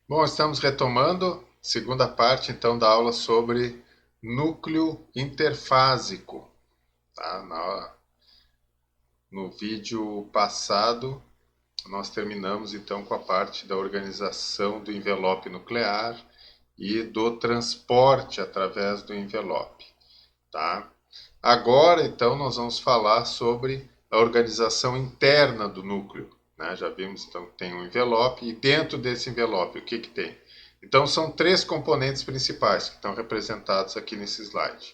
Bom, estamos retomando segunda parte então da aula sobre núcleo interfásico, tá? No vídeo passado nós terminamos então com a parte da organização do envelope nuclear e do transporte através do envelope, tá? Agora então nós vamos falar sobre a organização interna do núcleo, né? Já vimos então que tem um envelope e dentro desse envelope o que que tem? Então são três componentes principais que estão representados aqui nesse slide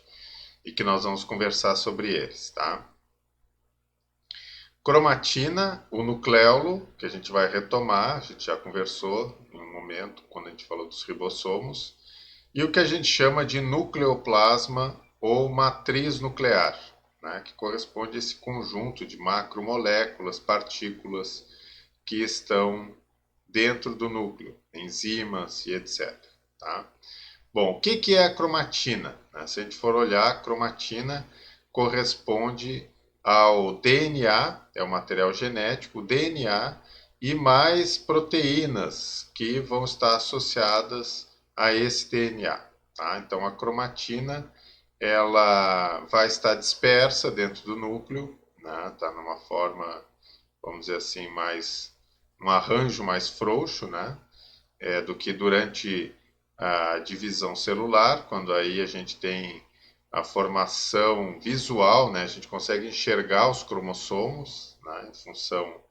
e que nós vamos conversar sobre eles, tá? Cromatina, o nucleolo, que a gente vai retomar, a gente já conversou em um momento quando a gente falou dos ribossomos, e o que a gente chama de nucleoplasma ou matriz nuclear, né, que corresponde a esse conjunto de macromoléculas, partículas que estão dentro do núcleo, enzimas e etc. Tá? Bom, o que é a cromatina? Se a gente for olhar, a cromatina corresponde ao DNA, é o material genético, o DNA e mais proteínas que vão estar associadas a esse DNA. Tá? Então a cromatina ela vai estar dispersa dentro do núcleo, né? Tá numa forma, vamos dizer assim, mais um arranjo mais frouxo, né? Do que durante a divisão celular, quando aí a gente tem a formação visual, né? A gente consegue enxergar os cromossomos, né? Em função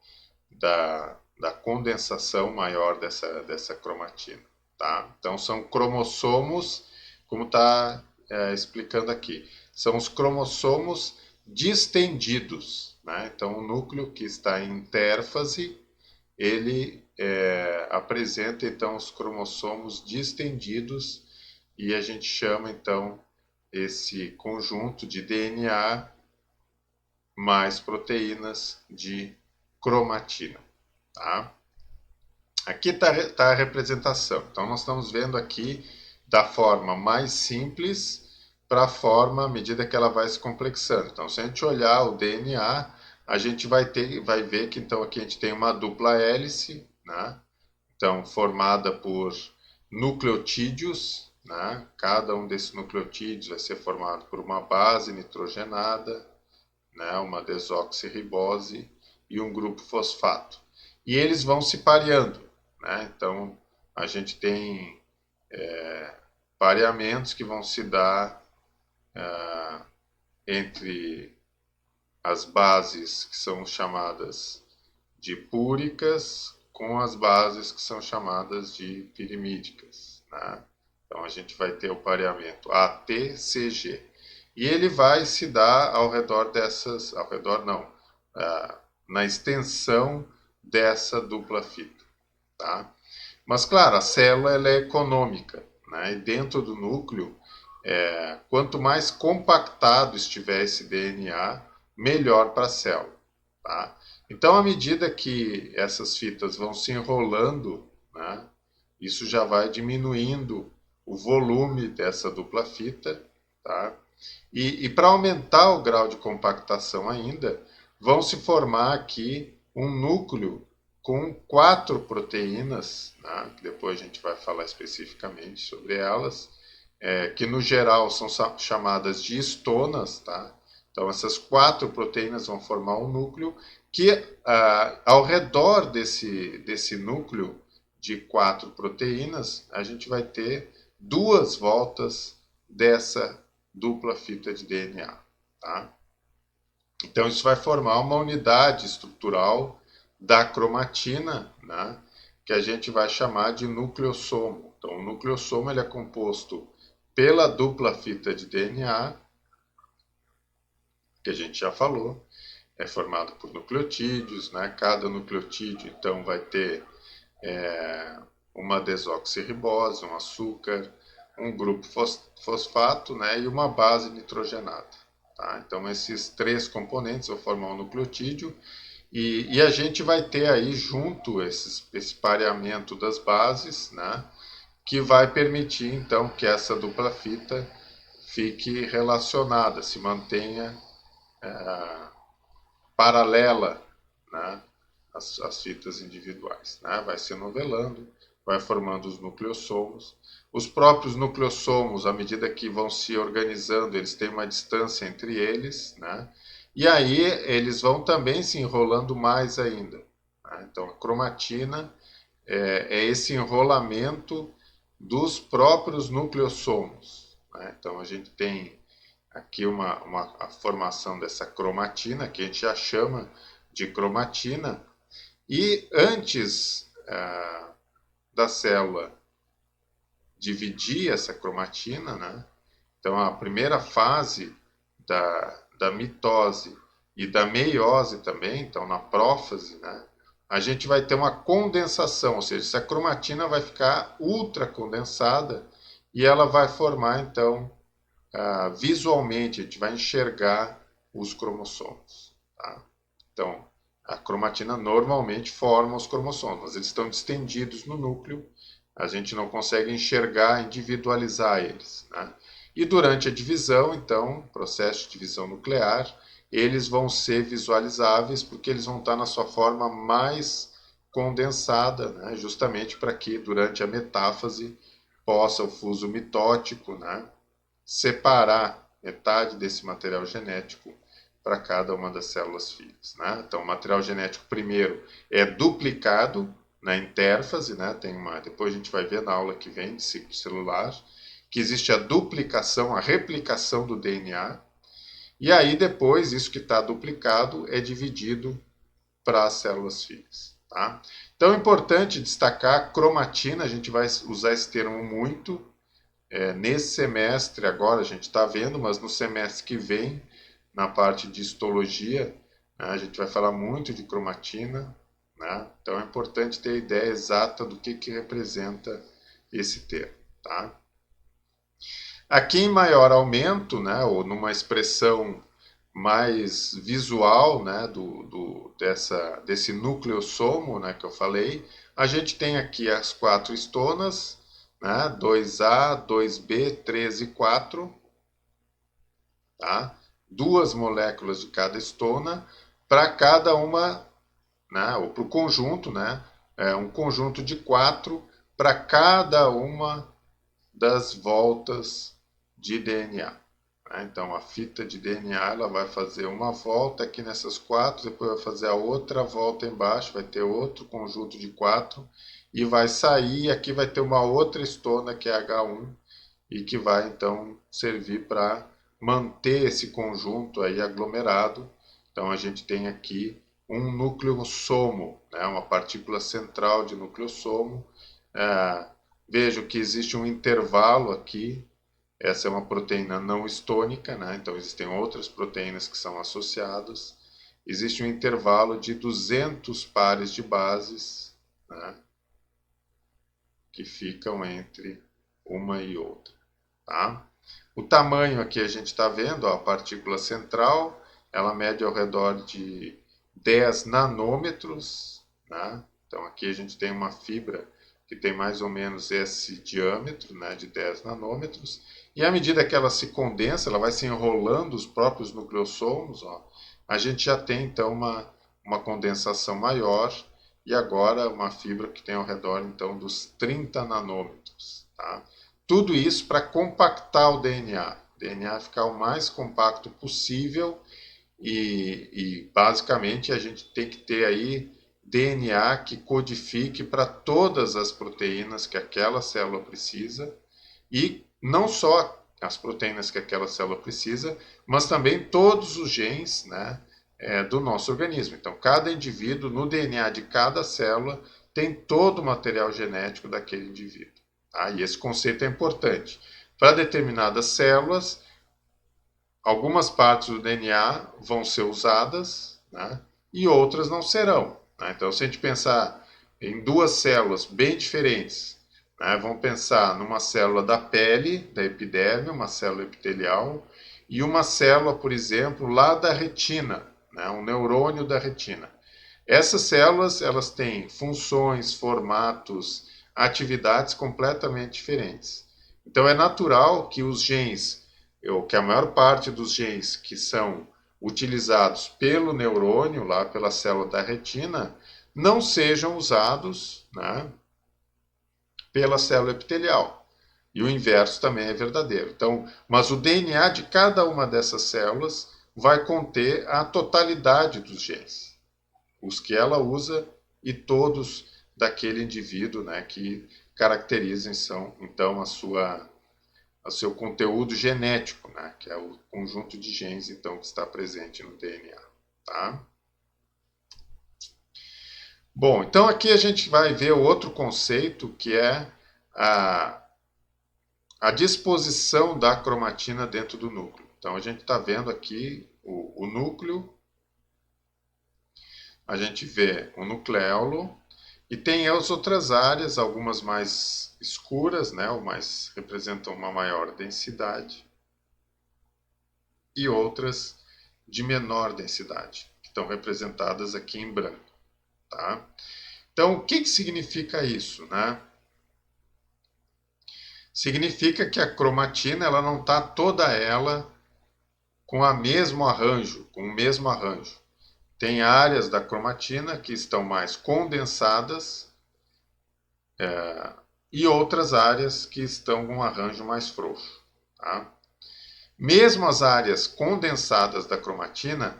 da condensação maior dessa cromatina. Tá? Então são cromossomos, como está explicando aqui, são os cromossomos distendidos. Né? Então o núcleo que está em intérfase, ele apresenta então os cromossomos distendidos e a gente chama então esse conjunto de DNA mais proteínas de cromatina. Tá? Aqui está a representação. Então, nós estamos vendo aqui da forma mais simples para a forma à medida que ela vai se complexando. Então, se a gente olhar o DNA, a gente vai ver que então aqui a gente tem uma dupla hélice, né? Então, formada por nucleotídeos, né? Cada um desses nucleotídeos vai ser formado por uma base nitrogenada, né? Uma desoxirribose e um grupo fosfato. E eles vão se pareando. Né? Então, a gente tem pareamentos que vão se dar entre as bases que são chamadas de púricas com as bases que são chamadas de pirimídicas. Né? Então, a gente vai ter o pareamento ATCG. E ele vai se dar ao redor dessas, ao redor não, na extensão dessa dupla fita. Tá? Mas, claro, a célula ela é econômica, né? E dentro do núcleo, quanto mais compactado estiver esse DNA, melhor para a célula. Tá? Então, à medida que essas fitas vão se enrolando, né, isso já vai diminuindo o volume dessa dupla fita. Tá? E para aumentar o grau de compactação ainda, vão se formar aqui um núcleo com quatro proteínas, né, que depois a gente vai falar especificamente sobre elas, que no geral são chamadas de histonas. Tá? Então essas quatro proteínas vão formar um núcleo que ao redor desse núcleo de quatro proteínas, a gente vai ter duas voltas dessa dupla fita de DNA. Tá? Então, isso vai formar uma unidade estrutural da cromatina, né, que a gente vai chamar de nucleossomo. Então, o nucleossomo ele é composto pela dupla fita de DNA, que a gente já falou, é formado por nucleotídeos, né? Cada nucleotídeo, então, vai ter uma desoxirribose, um açúcar, um grupo fosfato, né, e uma base nitrogenada. Tá? Então, esses três componentes vão formar um nucleotídeo e a gente vai ter aí junto esse pareamento das bases, né, que vai permitir, então, que essa dupla fita fique relacionada, se mantenha paralela, né, às fitas individuais. Né? Vai se novelando vai formando os nucleossomos. Os próprios nucleossomos, à medida que vão se organizando, eles têm uma distância entre eles, né? E aí eles vão também se enrolando mais ainda, né? Então a cromatina é esse enrolamento dos próprios nucleossomos, né? Então a gente tem aqui a formação dessa cromatina, que a gente já chama de cromatina, e antes da célula dividir essa cromatina, né? Então a primeira fase da mitose e da meiose também, então na prófase, né? A gente vai ter uma condensação, ou seja, essa cromatina vai ficar ultra condensada e ela vai formar então visualmente, a gente vai enxergar os cromossomos. Tá? Então, a cromatina normalmente forma os cromossomos, mas eles estão distendidos no núcleo, a gente não consegue enxergar, individualizar eles. Né? E durante a divisão, então, processo de divisão nuclear, eles vão ser visualizáveis porque eles vão estar na sua forma mais condensada, né? Justamente para que durante a metáfase possa o fuso mitótico, né? Separar metade desse material genético para cada uma das células filhas. Né? Então, o material genético primeiro é duplicado na intérfase, né? Depois a gente vai ver na aula que vem de ciclo celular, que existe a duplicação, a replicação do DNA, e aí depois isso que está duplicado é dividido para as células filhas. Tá? Então é importante destacar a cromatina, a gente vai usar esse termo muito, nesse semestre agora a gente está vendo, mas no semestre que vem, na parte de histologia, né, a gente vai falar muito de cromatina, né? Então é importante ter a ideia exata do que representa esse termo. Tá? Aqui em maior aumento, né, ou numa expressão mais visual, né, desse nucleossomo, né, que eu falei, a gente tem aqui as 4 estonas, né, 2A, 2B, 3 e 4, tá? 2 moléculas de cada estona para cada uma, né, ou para o conjunto, né, um conjunto de 4 para cada uma das voltas de DNA. Né? Então, a fita de DNA ela vai fazer uma volta aqui nessas 4, depois vai fazer a outra volta embaixo, vai ter outro conjunto de 4 e vai sair. Aqui vai ter uma outra estona que é H1 e que vai então servir para manter esse conjunto aí aglomerado. Então, a gente tem aqui um nucleossomo, né? Uma partícula central de nucleossomo. Vejo que existe um intervalo aqui. Essa é uma proteína não histônica, né? Então existem outras proteínas que são associadas. Existe um intervalo de 200 pares de bases, né? Que ficam entre uma e outra. Tá? O tamanho aqui a gente está vendo, ó, a partícula central, ela mede ao redor de 10 nanômetros. Né? Então aqui a gente tem uma fibra que tem mais ou menos esse diâmetro, né, de 10 nanômetros, e à medida que ela se condensa, ela vai se enrolando os próprios nucleossomos, ó, a gente já tem então uma condensação maior, e agora uma fibra que tem ao redor então dos 30 nanômetros. Tá? Tudo isso para compactar o DNA. O DNA ficar o mais compacto possível e basicamente a gente tem que ter aí DNA que codifique para todas as proteínas que aquela célula precisa e não só as proteínas que aquela célula precisa, mas também todos os genes, né, do nosso organismo. Então, cada indivíduo, no DNA de cada célula, tem todo o material genético daquele indivíduo. Tá? E esse conceito é importante. Para determinadas células, algumas partes do DNA vão ser usadas, né, e outras não serão. Né? Então, se a gente pensar em duas células bem diferentes, né, vamos pensar numa célula da pele, da epiderme, uma célula epitelial, e uma célula, por exemplo, lá da retina, né, um neurônio da retina. Essas células elas têm funções, formatos, atividades completamente diferentes. Então, é natural que os genes, ou que a maior parte dos genes que são utilizados pelo neurônio, lá pela célula da retina, não sejam usados, né, pela célula epitelial. E o inverso também é verdadeiro. Então, mas o DNA de cada uma dessas células vai conter a totalidade dos genes, os que ela usa e todos daquele indivíduo, né, que caracterizam são então o seu conteúdo genético, né, que é o conjunto de genes então que está presente no DNA, tá? Bom, então aqui a gente vai ver outro conceito que é a, a disposição da cromatina dentro do núcleo. Então a gente está vendo aqui o núcleo, a gente vê o nucleolo e tem as outras áreas, algumas mais escuras, né, ou mais representam uma maior densidade, e outras de menor densidade, que estão representadas aqui em branco, tá? Então, o que significa isso, né? Significa que a cromatina ela não está toda ela com o mesmo arranjo. Tem áreas da cromatina que estão mais condensadas e outras áreas que estão com um arranjo mais frouxo. Tá? Mesmo as áreas condensadas da cromatina,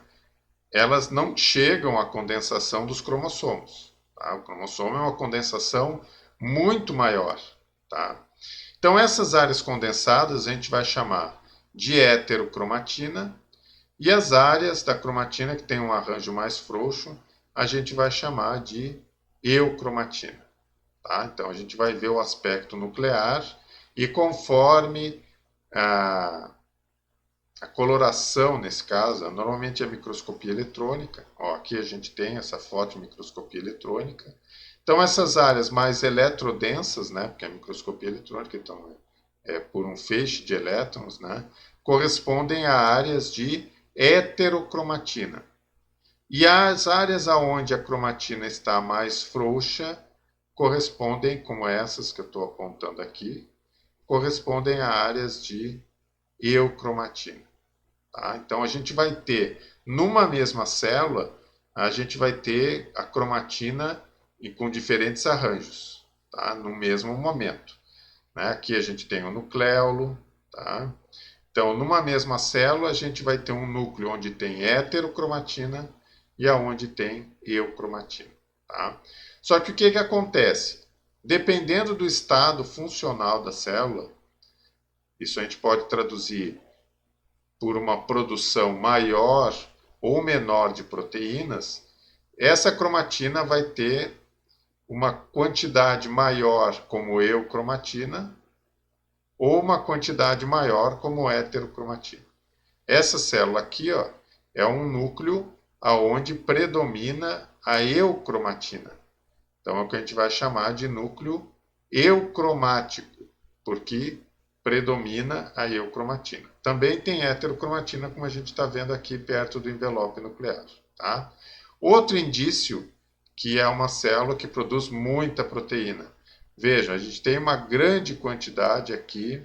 elas não chegam à condensação dos cromossomos. Tá? O cromossomo é uma condensação muito maior. Tá? Então, essas áreas condensadas a gente vai chamar de heterocromatina, e as áreas da cromatina que tem um arranjo mais frouxo, a gente vai chamar de eucromatina. Tá? Então, a gente vai ver o aspecto nuclear, e conforme a coloração, nesse caso, normalmente é microscopia eletrônica. Ó, aqui a gente tem essa foto de microscopia eletrônica. Então, essas áreas mais eletrodensas, né, porque a microscopia eletrônica então, é por um feixe de elétrons, né, correspondem a áreas de heterocromatina. E as áreas aonde a cromatina está mais frouxa correspondem, como essas que eu estou apontando aqui, correspondem a áreas de eucromatina. Tá? Então, a gente vai ter, numa mesma célula, a gente vai ter a cromatina e com diferentes arranjos, tá? No mesmo momento. Né? Aqui a gente tem o nucleolo. Tá? Então, numa mesma célula, a gente vai ter um núcleo onde tem heterocromatina e aonde tem eucromatina. Tá? Só que o que acontece? Dependendo do estado funcional da célula, isso a gente pode traduzir por uma produção maior ou menor de proteínas, essa cromatina vai ter uma quantidade maior como eucromatina ou uma quantidade maior como heterocromatina. Essa célula aqui, ó, é um núcleo aonde predomina a eucromatina. Então é o que a gente vai chamar de núcleo eucromático, porque predomina a eucromatina. Também tem heterocromatina, como a gente está vendo aqui perto do envelope nuclear. Tá? Outro indício que é uma célula que produz muita proteína. Veja, a gente tem uma grande quantidade aqui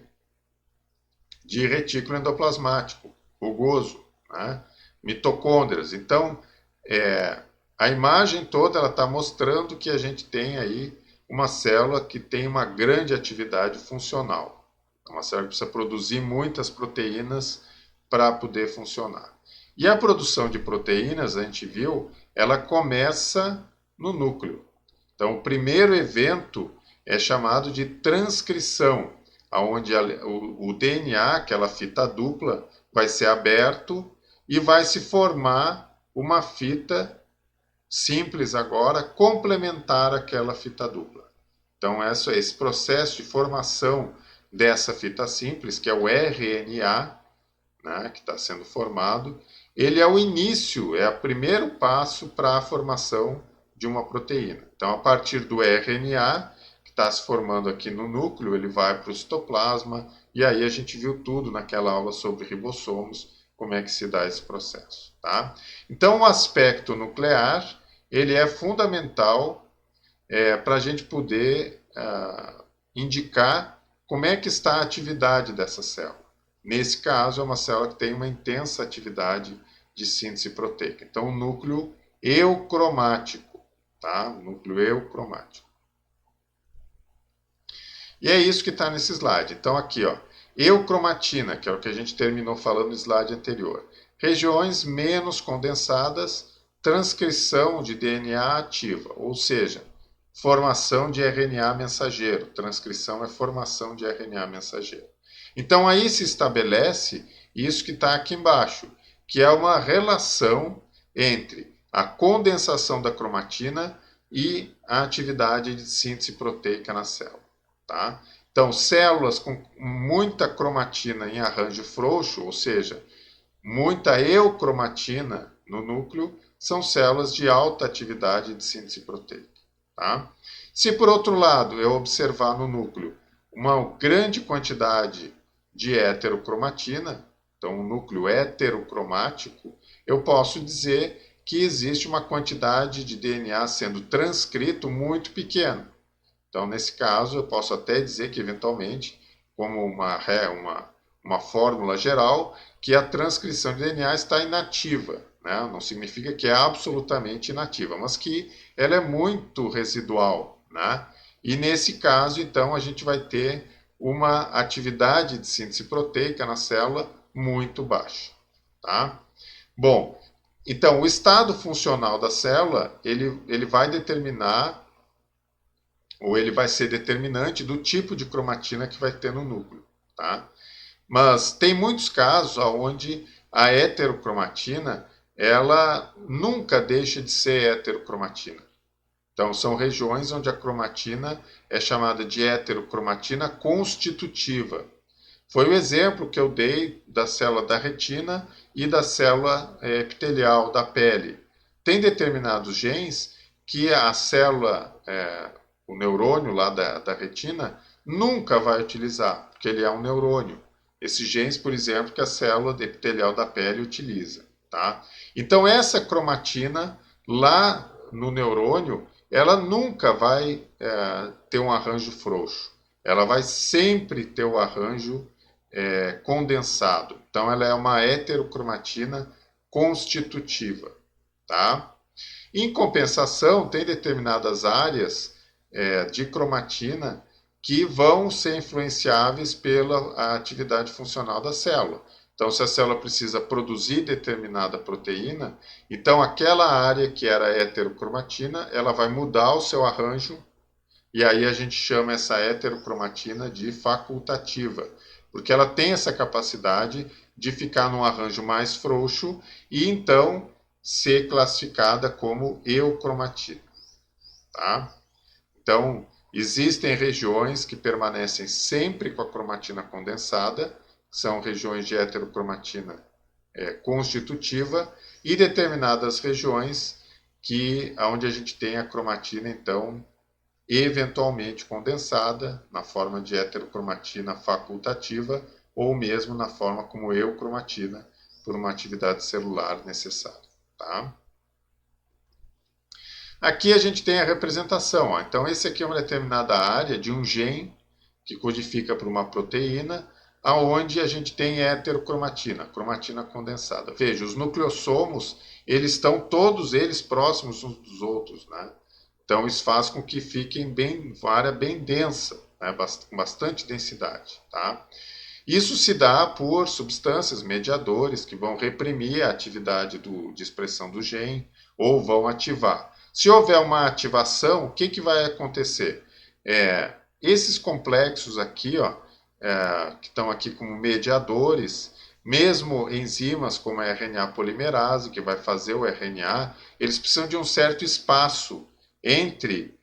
de retículo endoplasmático, rugoso, né? Mitocôndrias. Então, a imagem toda está mostrando que a gente tem aí uma célula que tem uma grande atividade funcional. Uma célula que precisa produzir muitas proteínas para poder funcionar. E a produção de proteínas, a gente viu, ela começa no núcleo. Então, o primeiro evento é chamado de transcrição, onde o DNA, aquela fita dupla, vai ser aberto e vai se formar uma fita simples agora, complementar àquela fita dupla. Então, esse processo de formação dessa fita simples, que é o RNA, né, que está sendo formado, ele é o início, é o primeiro passo para a formação de uma proteína. Então, a partir do RNA, que está se formando aqui no núcleo, ele vai para o citoplasma, e aí a gente viu tudo naquela aula sobre ribossomos, como é que se dá esse processo. Tá? Então, o aspecto nuclear, ele é fundamental para a gente poder indicar como é que está a atividade dessa célula. Nesse caso, é uma célula que tem uma intensa atividade de síntese proteica. Então, o núcleo eucromático, tá? O núcleo eucromático. E é isso que está nesse slide. Então aqui, ó, eucromatina, que é o que a gente terminou falando no slide anterior. Regiões menos condensadas, transcrição de DNA ativa, ou seja, formação de RNA mensageiro. Transcrição é formação de RNA mensageiro. Então aí se estabelece isso que está aqui embaixo, que é uma relação entre a condensação da cromatina e a atividade de síntese proteica na célula. Tá? Então, células com muita cromatina em arranjo frouxo, ou seja, muita eucromatina no núcleo, são células de alta atividade de síntese proteica. Tá? Se, por outro lado, eu observar no núcleo uma grande quantidade de heterocromatina, então um núcleo heterocromático, eu posso dizer que existe uma quantidade de DNA sendo transcrito muito pequena. Então, nesse caso, eu posso até dizer que, eventualmente, como uma fórmula geral, que a transcrição de DNA está inativa. Né? Não significa que é absolutamente inativa, mas que ela é muito residual. Né? E nesse caso, então, a gente vai ter uma atividade de síntese proteica na célula muito baixa. Tá? Bom, então, o estado funcional da célula, ele vai determinar, ou ele vai ser determinante do tipo de cromatina que vai ter no núcleo. Tá? Mas tem muitos casos onde a heterocromatina, ela nunca deixa de ser heterocromatina. Então, são regiões onde a cromatina é chamada de heterocromatina constitutiva. Foi o exemplo que eu dei da célula da retina e da célula epitelial da pele. Tem determinados genes que a célula, o neurônio lá da retina, nunca vai utilizar, porque ele é um neurônio. Esses genes, por exemplo, que a célula epitelial da pele utiliza. Tá? Então, essa cromatina lá no neurônio, ela nunca vai ter um arranjo frouxo. Ela vai sempre ter o arranjo condensado. Então, ela é uma heterocromatina constitutiva. Tá? Em compensação, tem determinadas áreas de cromatina que vão ser influenciáveis pela atividade funcional da célula. Então, se a célula precisa produzir determinada proteína, então aquela área que era heterocromatina, ela vai mudar o seu arranjo, e aí a gente chama essa heterocromatina de facultativa, porque ela tem essa capacidade de ficar num arranjo mais frouxo e então ser classificada como eucromatina. Tá? Então, existem regiões que permanecem sempre com a cromatina condensada, são regiões de heterocromatina constitutiva, e determinadas regiões onde a gente tem a cromatina, então, eventualmente condensada, na forma de heterocromatina facultativa, ou mesmo na forma como eucromatina, por uma atividade celular necessária. Tá? Aqui a gente tem a representação. Ó. Então, esse aqui é uma determinada área de um gene que codifica para uma proteína, aonde a gente tem heterocromatina, cromatina condensada. Veja, os nucleossomos, eles estão todos eles próximos uns dos outros, né? Então, isso faz com que fiquem uma área bem densa, né? Com bastante densidade, tá? Isso se dá por substâncias mediadores que vão reprimir a atividade de expressão do gene ou vão ativar. Se houver uma ativação, o que vai acontecer? Esses complexos aqui, ó, que estão aqui como mediadores, mesmo enzimas como a RNA polimerase, que vai fazer o RNA, eles precisam de um certo espaço entre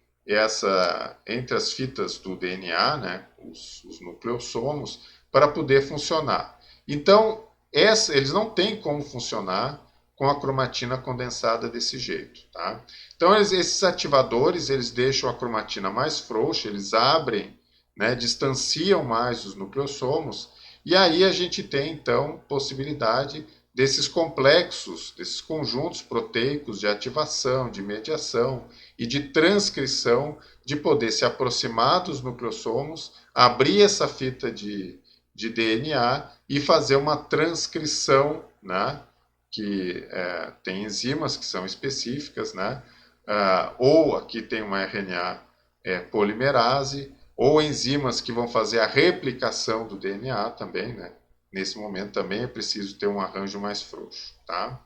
as fitas do DNA, né, os nucleossomos, para poder funcionar. Então, eles não têm como funcionar com a cromatina condensada desse jeito. Tá? Então, esses ativadores, eles deixam a cromatina mais frouxa, eles abrem, né, distanciam mais os nucleossomos, e aí a gente tem, então, possibilidade desses complexos, desses conjuntos proteicos de ativação, de mediação e de transcrição, de poder se aproximar dos nucleossomos, abrir essa fita de DNA e fazer uma transcrição, né? Que tem enzimas que são específicas, né? Ou aqui tem uma RNA polimerase, ou enzimas que vão fazer a replicação do DNA também, né? Nesse momento também é preciso ter um arranjo mais frouxo, tá?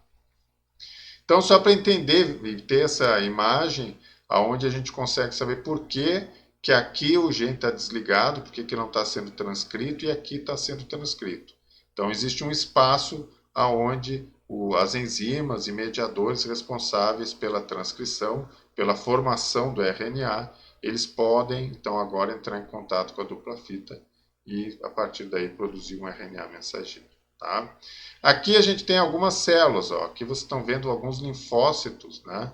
Então, só para entender e ter essa imagem, aonde a gente consegue saber por que, que aqui o gene está desligado, por que, que não está sendo transcrito e aqui está sendo transcrito. Então, existe um espaço aonde as enzimas e mediadores responsáveis pela transcrição, pela formação do RNA, eles podem, então, agora entrar em contato com a dupla fita e, a partir daí, produzir um RNA mensageiro. Tá? Aqui a gente tem algumas células, ó. Aqui vocês estão vendo alguns linfócitos, né?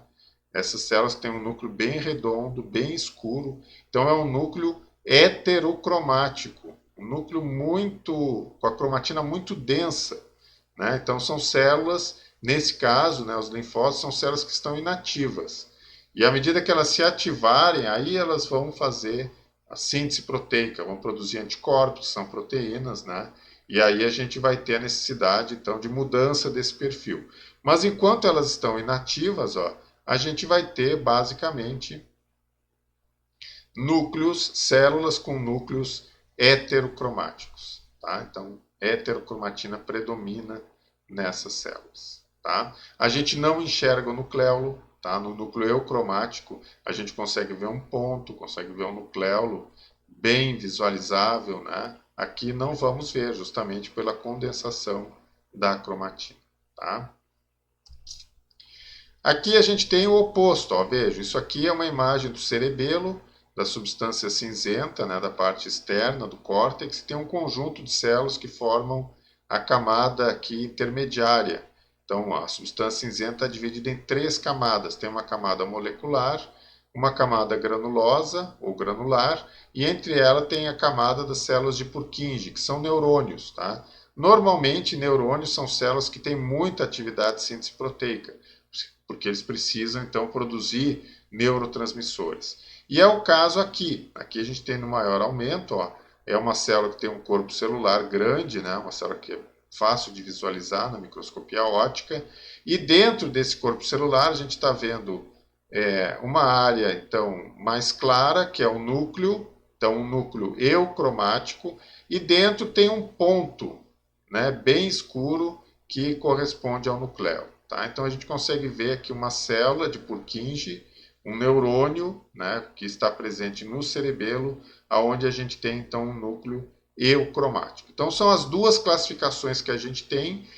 Essas células têm um núcleo bem redondo, bem escuro. Então é um núcleo heterocromático, um núcleo com a cromatina muito densa, né? Então são células, nesse caso, né, os linfócitos são células que estão inativas. E à medida que elas se ativarem, aí elas vão fazer a síntese proteica, vão produzir anticorpos, que são proteínas, né? E aí a gente vai ter a necessidade, então, de mudança desse perfil. Mas enquanto elas estão inativas, ó, a gente vai ter, basicamente, núcleos, células com núcleos heterocromáticos. Tá? Então, heterocromatina predomina nessas células. Tá? A gente não enxerga o nucleolo. Tá? No núcleo eucromático, a gente consegue ver um ponto, consegue ver um nucleolo bem visualizável, né? Aqui não vamos ver, justamente pela condensação da cromatina. Tá? Aqui a gente tem o oposto, ó, veja, isso aqui é uma imagem do cerebelo, da substância cinzenta, né, da parte externa do córtex, e tem um conjunto de células que formam a camada aqui intermediária. Então, a substância cinzenta é dividida em 3 camadas. Tem uma camada molecular, uma camada granulosa ou granular, e entre ela tem a camada das células de Purkinje, que são neurônios. Tá? Normalmente, neurônios são células que têm muita atividade de síntese proteica, porque eles precisam, então, produzir neurotransmissores. E é o caso aqui. Aqui a gente tem no maior aumento, ó, é uma célula que tem um corpo celular grande, né, uma célula que é fácil de visualizar na microscopia óptica, e dentro desse corpo celular a gente está vendo uma área, então, mais clara, que é o núcleo, então um núcleo eucromático, e dentro tem um ponto, né, bem escuro, que corresponde ao nucleo. Tá? Então a gente consegue ver aqui uma célula de Purkinje, um neurônio, né, que está presente no cerebelo, aonde a gente tem então um núcleo eucromático. Então são as duas classificações que a gente tem,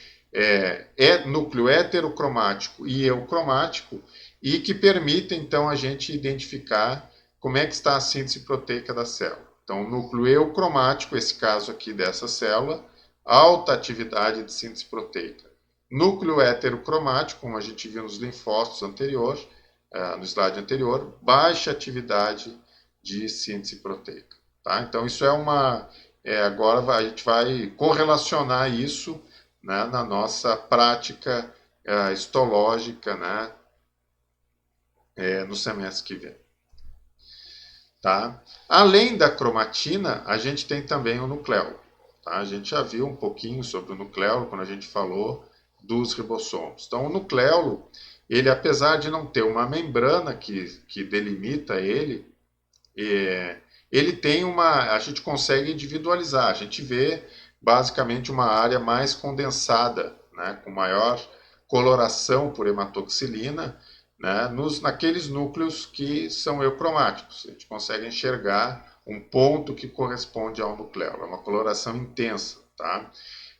núcleo heterocromático e eucromático, e que permitem então a gente identificar como é que está a síntese proteica da célula. Então o núcleo eucromático, esse caso aqui dessa célula, alta atividade de síntese proteica. Núcleo heterocromático, como a gente viu nos linfócitos anterior, no slide anterior, baixa atividade de síntese proteica. Tá? Então, isso agora a gente vai correlacionar isso, né, na nossa prática histológica, né, no semestre que vem. Tá? Além da cromatina, a gente tem também o nucleolo. Tá? A gente já viu um pouquinho sobre o nucleolo quando a gente falou dos ribossomos. Então, o nucleolo, ele, apesar de não ter uma membrana que delimita ele, ele tem a gente consegue individualizar, a gente vê basicamente uma área mais condensada, né, com maior coloração por hematoxilina, né, naqueles núcleos que são eucromáticos. A gente consegue enxergar um ponto que corresponde ao nucleolo, é uma coloração intensa. Tá?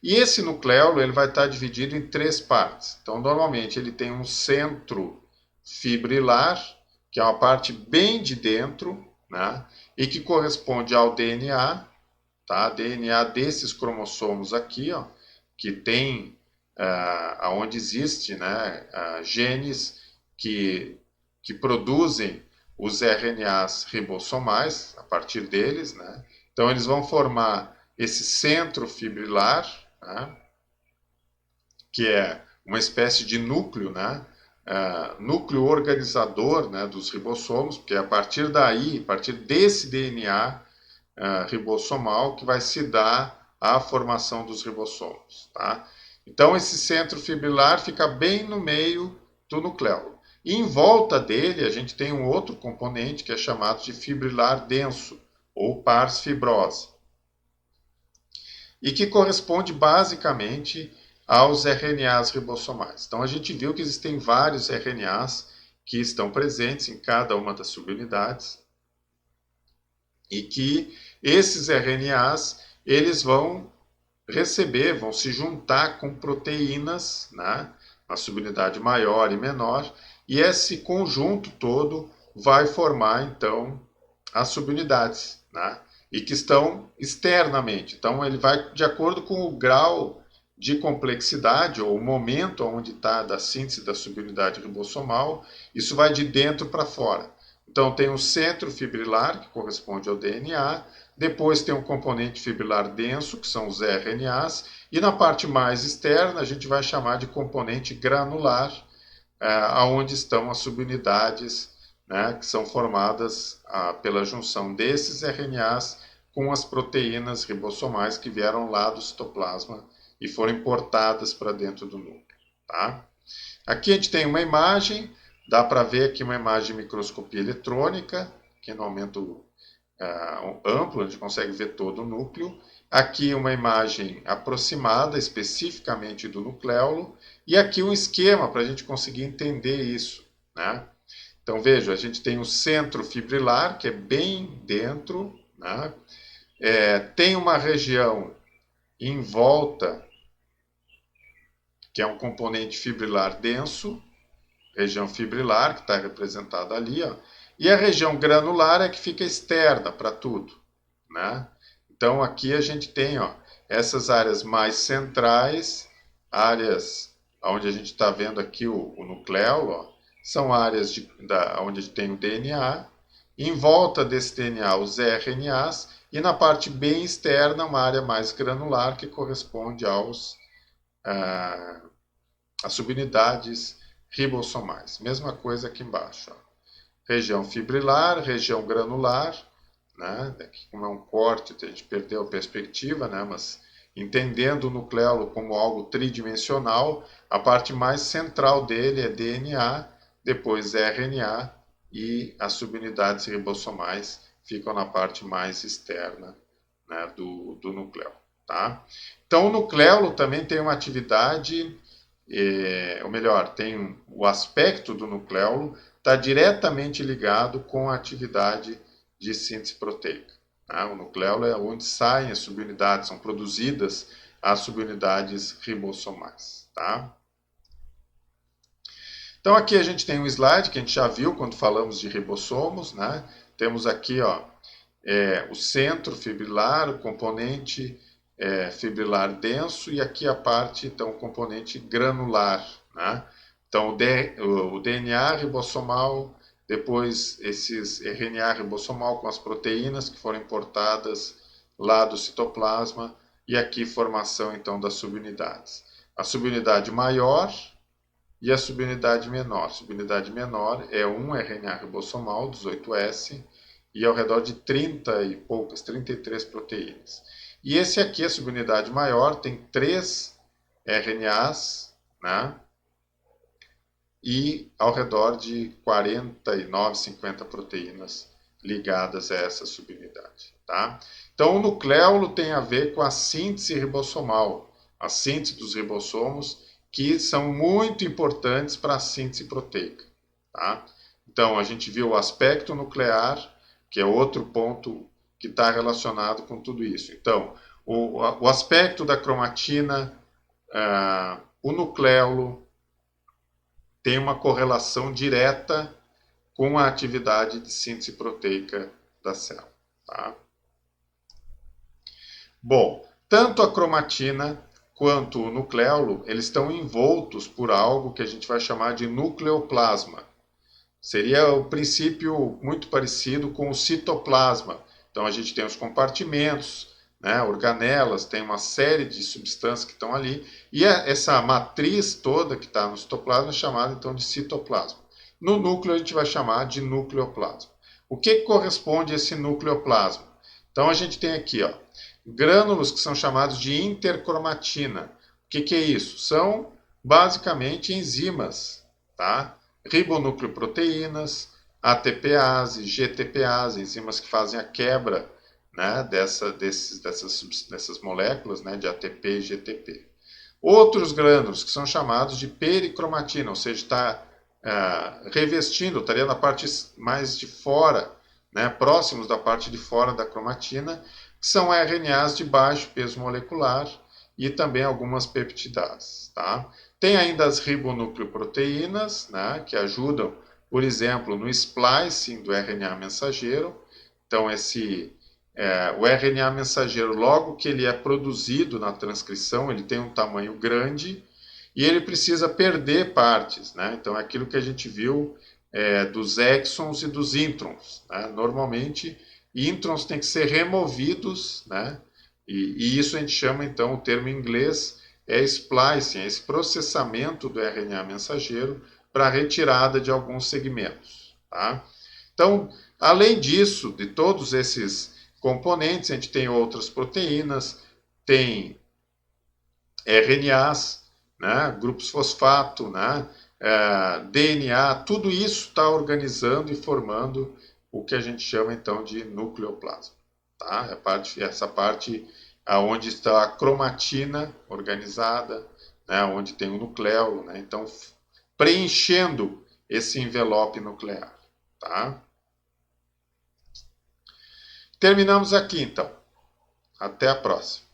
E esse nucleolo ele vai estar dividido em 3 partes. Então, normalmente, ele tem um centro fibrilar, que é uma parte bem de dentro, né, e que corresponde ao DNA, tá? DNA desses cromossomos aqui, ó, que tem, onde existe, né, genes que produzem os RNAs ribossomais a partir deles, né? Então eles vão formar esse centro fibrilar, né, que é uma espécie de núcleo, né, núcleo organizador, né, dos ribossomos, porque é a partir daí, a partir desse DNA ribossomal, que vai se dar a formação dos ribossomos. Tá? Então esse centro fibrilar fica bem no meio do nucleolo. E em volta dele a gente tem um outro componente que é chamado de fibrilar denso, ou pars fibrosa, e que corresponde basicamente aos RNAs ribossomais. Então a gente viu que existem vários RNAs que estão presentes em cada uma das subunidades e que esses RNAs eles vão receber, vão se juntar com proteínas, né, na subunidade maior e menor, e esse conjunto todo vai formar então as subunidades, né, e que estão externamente. Então ele vai de acordo com o grau de complexidade ou o momento onde está da síntese da subunidade ribossomal, isso vai de dentro para fora. Então tem o centro fibrilar, que corresponde ao DNA, depois tem um componente fibrilar denso, que são os RNAs, e na parte mais externa a gente vai chamar de componente granular, onde estão as subunidades, né, que são formadas pela junção desses RNAs com as proteínas ribossomais que vieram lá do citoplasma e foram importadas para dentro do núcleo. Tá? Aqui a gente tem uma imagem, dá para ver aqui uma imagem de microscopia eletrônica, que no aumento amplo, a gente consegue ver todo o núcleo. Aqui uma imagem aproximada, especificamente do nucleolo, e aqui um esquema para a gente conseguir entender isso, né? Então veja, a gente tem o centro fibrilar, que é bem dentro, né? Tem uma região em volta, que é um componente fibrilar denso, região fibrilar, que está representada ali, ó, e a região granular é que fica externa para tudo, né? Então aqui a gente tem, ó, essas áreas mais centrais, áreas onde a gente está vendo aqui o nucleolo, ó, são áreas onde a gente tem o DNA, em volta desse DNA os RNAs, e na parte bem externa uma área mais granular que corresponde às subunidades ribossomais. Mesma coisa aqui embaixo, ó. Região fibrilar, região granular, né? Aqui, como é um corte, a gente perdeu a perspectiva, né? Mas entendendo o nucleolo como algo tridimensional, a parte mais central dele é DNA, depois RNA e as subunidades ribossomais ficam na parte mais externa, né, do nucleolo. Tá? Então o nucleolo também tem uma atividade, ou melhor, tem o aspecto do nucleolo está diretamente ligado com a atividade de síntese proteica. Tá? O nucleolo é onde saem as subunidades, são produzidas as subunidades ribossomais. Tá? Então aqui a gente tem um slide que a gente já viu quando falamos de ribossomos, né? Temos aqui, ó, o centro fibrilar, o componente fibrilar denso, e aqui a parte, então, o componente granular, né? Então o DNA ribossomal, depois esses RNA ribossomal com as proteínas que foram importadas lá do citoplasma, e aqui formação então das subunidades. A subunidade maior e a subunidade menor. A subunidade menor é um RNA ribossomal, 18S, e ao redor de 30 e poucas, 33 proteínas. E esse aqui, a subunidade maior, tem 3 RNAs, né? E ao redor de 49, 50 proteínas ligadas a essa subunidade. Tá? Então, o nucleolo tem a ver com a síntese ribossomal, a síntese dos ribossomos, que são muito importantes para a síntese proteica. Tá? Então, a gente viu o aspecto nuclear, que é outro ponto que está relacionado com tudo isso. Então, o aspecto da cromatina, o nucleolo, tem uma correlação direta com a atividade de síntese proteica da célula. Tá? Bom, tanto a cromatina quanto o nucleolo, eles estão envoltos por algo que a gente vai chamar de nucleoplasma. Seria o princípio muito parecido com o citoplasma. Então a gente tem os compartimentos, né, organelas, tem uma série de substâncias que estão ali, e essa matriz toda que está no citoplasma é chamada então de citoplasma. No núcleo a gente vai chamar de nucleoplasma. O que corresponde a esse nucleoplasma? Então a gente tem aqui, ó, grânulos que são chamados de intercromatina. O que é isso? São basicamente enzimas, tá? Ribonucleoproteínas, ATPase, GTPase, enzimas que fazem a quebra né, dessas moléculas, né, de ATP e GTP. Outros grânulos que são chamados de pericromatina, ou seja, está revestindo, estaria na parte mais de fora, né, próximos da parte de fora da cromatina, que são RNAs de baixo peso molecular e também algumas peptidases. Tá? Tem ainda as ribonucleoproteínas, né, que ajudam, por exemplo, no splicing do RNA mensageiro. Então, o RNA mensageiro, logo que ele é produzido na transcrição, ele tem um tamanho grande e ele precisa perder partes. Né? Então, é aquilo que a gente viu dos exons e dos introns. Né? Normalmente, introns têm que ser removidos, né? E isso a gente chama, então, o termo em inglês é splicing, é esse processamento do RNA mensageiro para retirada de alguns segmentos. Tá? Então, além disso, de todos esses componentes, a gente tem outras proteínas, tem RNAs, né, grupos fosfato, né, DNA, tudo isso está organizando e formando o que a gente chama então de nucleoplasma. Tá? Essa parte onde está a cromatina organizada, né, onde tem o nucleolo, né, então preenchendo esse envelope nuclear. Tá? Terminamos aqui então. Até a próxima.